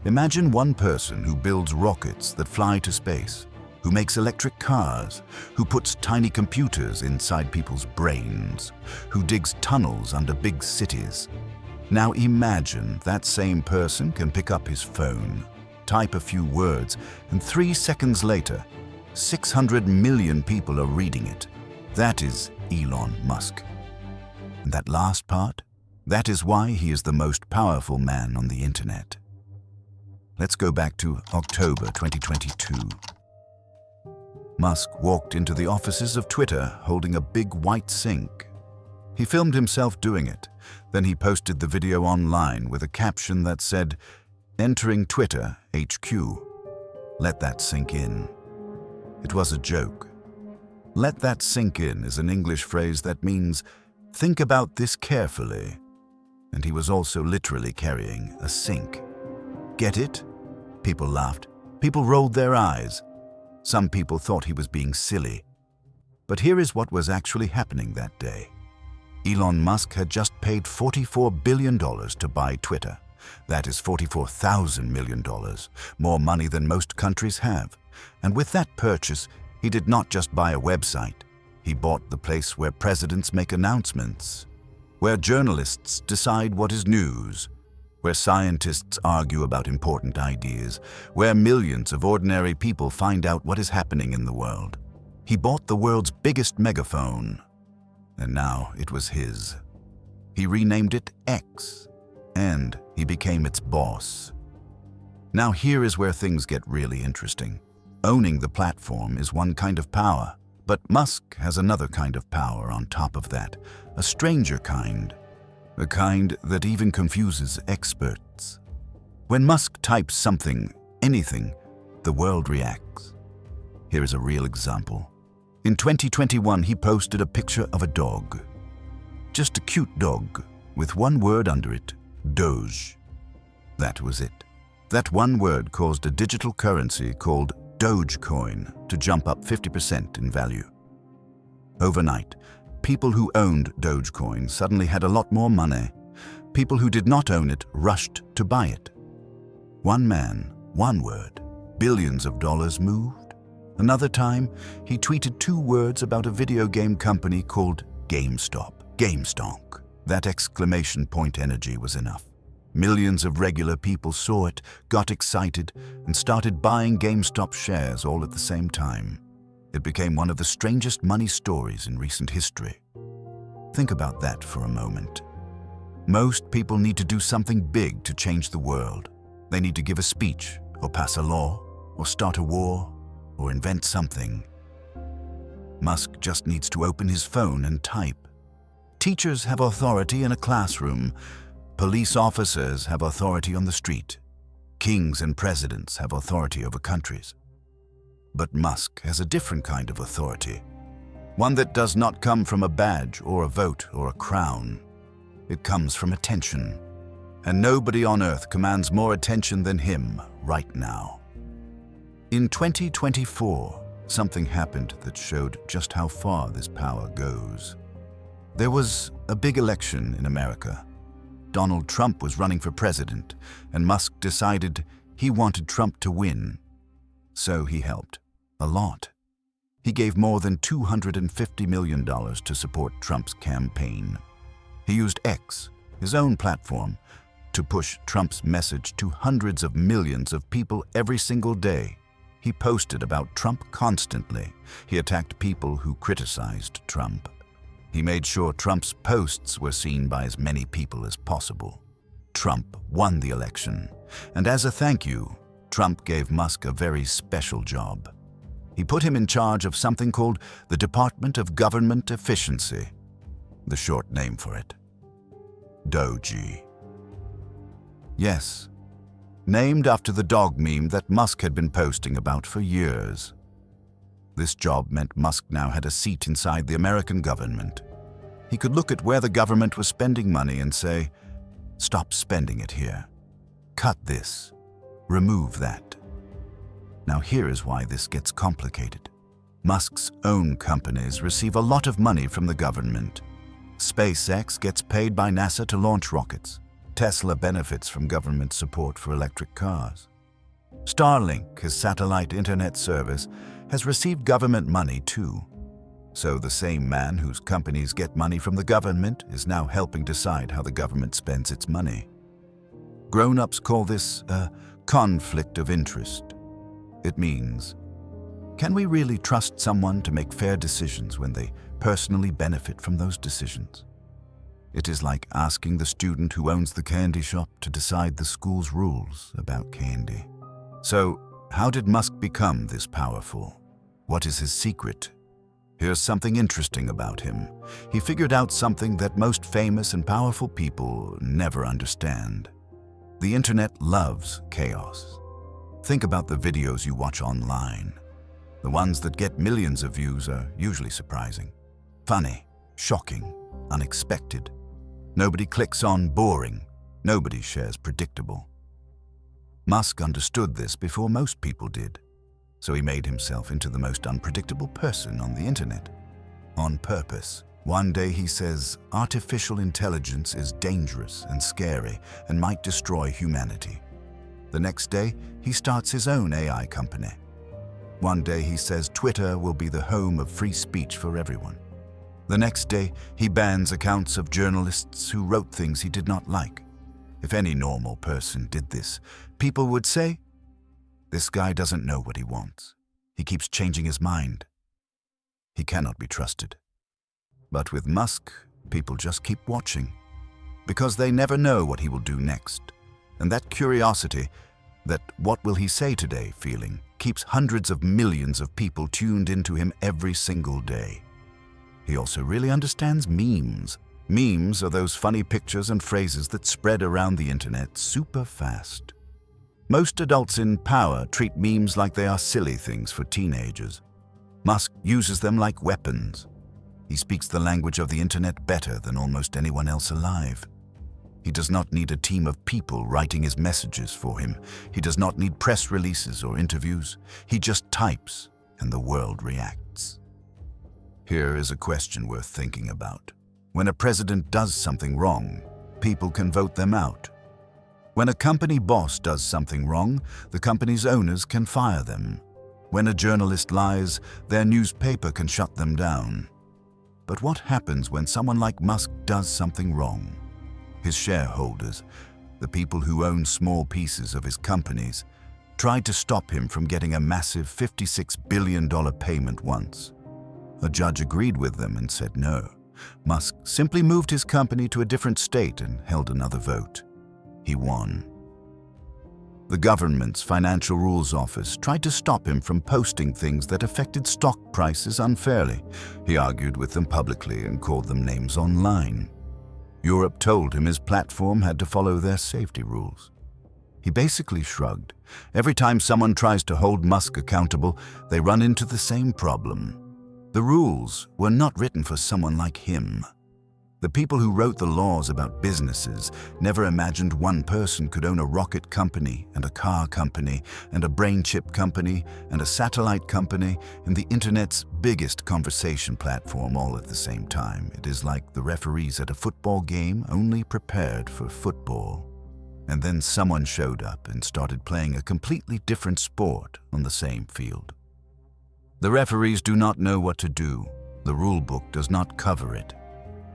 Imagine one person who builds rockets that fly to space, who makes electric cars, who puts tiny computers inside people's brains, who digs tunnels under big cities. Now imagine that same person can pick up his phone, type a few words, and 3 seconds later, 600 million people are reading it. That is Elon Musk. And that last part, that is why he is the most powerful man on the internet. Let's go back to October 2022. Musk walked into the offices of Twitter holding a big white sink. He filmed himself doing it. Then he posted the video online with a caption that said, "Entering Twitter HQ. Let that sink in." It was a joke. Let that sink in is an English phrase that means, think about this carefully. And he was also literally carrying a sink. Get it? People laughed. People rolled their eyes. Some people thought he was being silly. But here is what was actually happening that day. Elon Musk had just paid $44 billion to buy Twitter. That is $44,000 million, more money than most countries have. And with that purchase, he did not just buy a website. He bought the place where presidents make announcements, where journalists decide what is news, where scientists argue about important ideas, where millions of ordinary people find out what is happening in the world. He bought the world's biggest megaphone, and now it was his. He renamed it X, and he became its boss. Now here is where things get really interesting. Owning the platform is one kind of power, but Musk has another kind of power on top of that, a stranger kind. A kind that even confuses experts. When Musk types something, anything, the world reacts. Here is a real example. In 2021, he posted a picture of a dog. Just a cute dog, with one word under it, Doge. That was it. That one word caused a digital currency called Dogecoin to jump up 50% in value. Overnight, people who owned Dogecoin suddenly had a lot more money. People who did not own it rushed to buy it. One man, one word, billions of dollars moved. Another time, he tweeted 2 words about a video game company called GameStop. GameStonk. That exclamation point energy was enough. Millions of regular people saw it, got excited, and started buying GameStop shares all at the same time. It became one of the strangest money stories in recent history. Think about that for a moment. Most people need to do something big to change the world. They need to give a speech, or pass a law, or start a war, or invent something. Musk just needs to open his phone and type. Teachers have authority in a classroom. Police officers have authority on the street. Kings and presidents have authority over countries. But Musk has a different kind of authority. One that does not come from a badge or a vote or a crown. It comes from attention. And nobody on earth commands more attention than him right now. In 2024, something happened that showed just how far this power goes. There was a big election in America. Donald Trump was running for president, and Musk decided he wanted Trump to win. So he helped. A lot. He gave more than $250 million to support Trump's campaign. He used X, his own platform, to push Trump's message to hundreds of millions of people every single day. He posted about Trump constantly. He attacked people who criticized Trump. He made sure Trump's posts were seen by as many people as possible. Trump won the election, and as a thank you, Trump gave Musk a very special job. He put him in charge of something called the Department of Government Efficiency, the short name for it. Doge. Yes, named after the dog meme that Musk had been posting about for years. This job meant Musk now had a seat inside the American government. He could look at where the government was spending money and say, "Stop spending it here. Cut this. Remove that." Now here is why this gets complicated. Musk's own companies receive a lot of money from the government. SpaceX gets paid by NASA to launch rockets. Tesla benefits from government support for electric cars. Starlink, his satellite internet service, has received government money too. So the same man whose companies get money from the government is now helping decide how the government spends its money. Grown-ups call this a conflict of interest. It means, can we really trust someone to make fair decisions when they personally benefit from those decisions? It is like asking the student who owns the candy shop to decide the school's rules about candy. So, how did Musk become this powerful? What is his secret? Here's something interesting about him. He figured out something that most famous and powerful people never understand. The internet loves chaos. Think about the videos you watch online. The ones that get millions of views are usually surprising, funny, shocking, unexpected. Nobody clicks on boring. Nobody shares predictable. Musk understood this before most people did. So he made himself into the most unpredictable person on the internet. On purpose. One day he says, artificial intelligence is dangerous and scary and might destroy humanity. The next day, he starts his own AI company. One day he says Twitter will be the home of free speech for everyone. The next day, he bans accounts of journalists who wrote things he did not like. If any normal person did this, people would say, this guy doesn't know what he wants. He keeps changing his mind. He cannot be trusted. But with Musk, people just keep watching, because they never know what he will do next. And that curiosity, that what will he say today feeling, keeps hundreds of millions of people tuned into him every single day. He also really understands memes. Memes are those funny pictures and phrases that spread around the internet super fast. Most adults in power treat memes like they are silly things for teenagers. Musk uses them like weapons. He speaks the language of the internet better than almost anyone else alive. He does not need a team of people writing his messages for him. He does not need press releases or interviews. He just types, and the world reacts. Here is a question worth thinking about. When a president does something wrong, people can vote them out. When a company boss does something wrong, the company's owners can fire them. When a journalist lies, their newspaper can shut them down. But what happens when someone like Musk does something wrong? His shareholders, the people who own small pieces of his companies, tried to stop him from getting a massive $56 billion payment once. A judge agreed with them and said no. Musk simply moved his company to a different state and held another vote. He won. The government's Financial Rules Office tried to stop him from posting things that affected stock prices unfairly. He argued with them publicly and called them names online. Europe told him his platform had to follow their safety rules. He basically shrugged. Every time someone tries to hold Musk accountable, they run into the same problem. The rules were not written for someone like him. The people who wrote the laws about businesses never imagined one person could own a rocket company and a car company and a brain chip company and a satellite company and the internet's biggest conversation platform all at the same time. It is like the referees at a football game only prepared for football. And then someone showed up and started playing a completely different sport on the same field. The referees do not know what to do. The rule book does not cover it.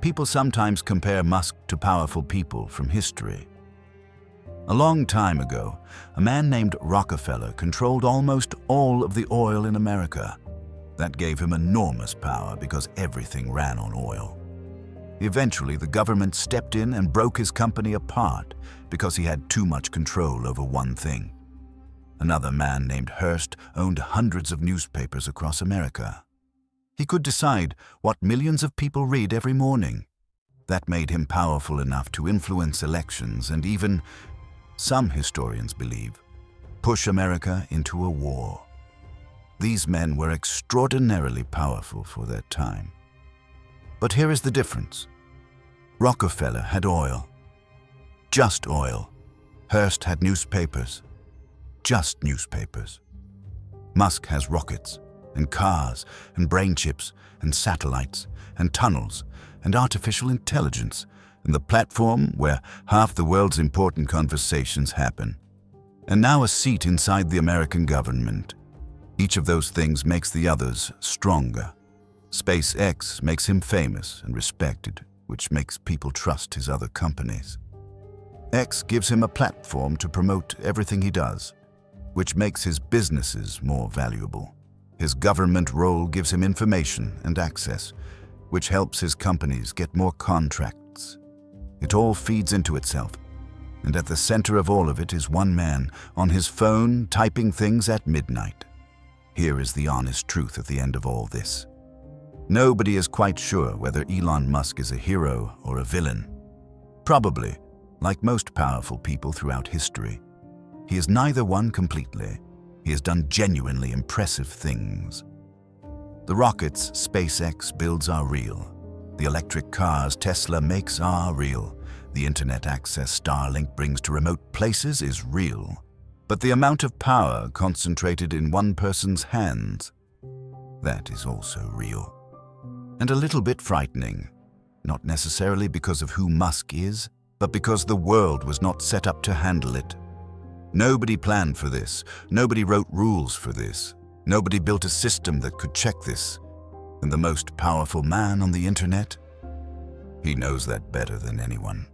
People sometimes compare Musk to powerful people from history. A long time ago, a man named Rockefeller controlled almost all of the oil in America. That gave him enormous power because everything ran on oil. Eventually, the government stepped in and broke his company apart because he had too much control over one thing. Another man named Hearst owned hundreds of newspapers across America. He could decide what millions of people read every morning. That made him powerful enough to influence elections and even, some historians believe, push America into a war. These men were extraordinarily powerful for their time. But here is the difference. Rockefeller had oil. Just oil. Hearst had newspapers. Just newspapers. Musk has rockets and cars and brain chips and satellites and tunnels and artificial intelligence and the platform where half the world's important conversations happen. And now a seat inside the American government. Each of those things makes the others stronger. SpaceX makes him famous and respected, which makes people trust his other companies. X gives him a platform to promote everything he does, which makes his businesses more valuable. His government role gives him information and access, which helps his companies get more contracts. It all feeds into itself, and at the center of all of it is one man on his phone typing things at midnight. Here is the honest truth at the end of all this. Nobody is quite sure whether Elon Musk is a hero or a villain. Probably, like most powerful people throughout history, he is neither one completely. He has done genuinely impressive things. The rockets SpaceX builds are real. The electric cars Tesla makes are real. The internet access Starlink brings to remote places is real. But the amount of power concentrated in one person's hands, that is also real. And a little bit frightening, not necessarily because of who Musk is, but because the world was not set up to handle it. Nobody planned for this. Nobody wrote rules for this. Nobody built a system that could check this. And the most powerful man on the internet? He knows that better than anyone.